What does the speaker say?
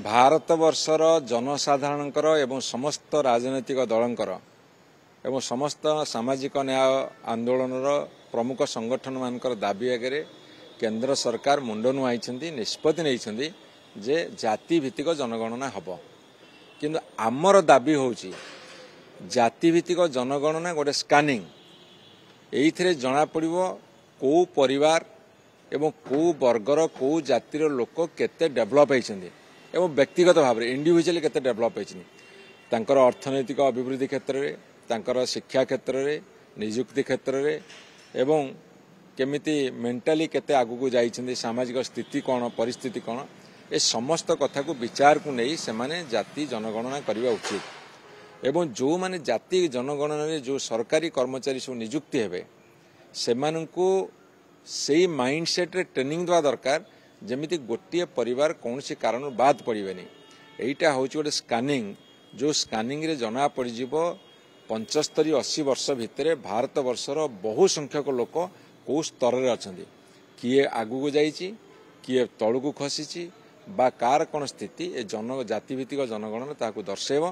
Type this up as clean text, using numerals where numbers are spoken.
भारत वर्षर जनसाधारणकर एवं समस्त राजनैतिक दलंकर एवं समस्त सामाजिक न्याय आंदोलनर प्रमुख संगठन मानकर दाबी आगे केंद्र सरकार मुंड नुआई निष्पत्ति नहीं जे जाति भित्तिक जनगणना हब किंतु आमर दाबी होची जाति भित्तिक जनगणना गोटे स्कानिंग एइथिरे जना पड़िबो को परिवार एवं को वर्गर को जातिर लोक केते डेभलप होइछन्ती एवं व्यक्तिगत भाव में इंडिविजुअली केते डेभलप होइछन्ती तांकर अर्थनैतिक अभिवृद्धि क्षेत्र में तांकर शिक्षा क्षेत्र में नियुक्ति क्षेत्र में एवं केमिति मेंटाली केते आगु को जाइछन्ती सामाजिक स्थिति कौन परिस्थिति कौन ए समस्त कथा को विचार को नहीं से माने जाति जनगणना करबा उचित एवं जो माने जाति जनगणना रे जो सरकारी कर्मचारी सब नियुक्ति हेबे सेमानंकु सेई माइंडसेट रे ट्रेनिंग दवा दरकार जमिति गोटे परिवार कौन सी कारण बाद पड़ेनि एटा हूँ गोटे स्कानिंग जो स्कानिंग रे जना पड़ 75-80 वर्ष भितर भारत वर्षर बहु संख्यक लोक कौ स्तर रे अछंती किए आगु को जाइछि किए तळु को खसिछि बा कार कोन स्थिति ए जन जाति भित्तिक जनगणना ताकू दर्शेब।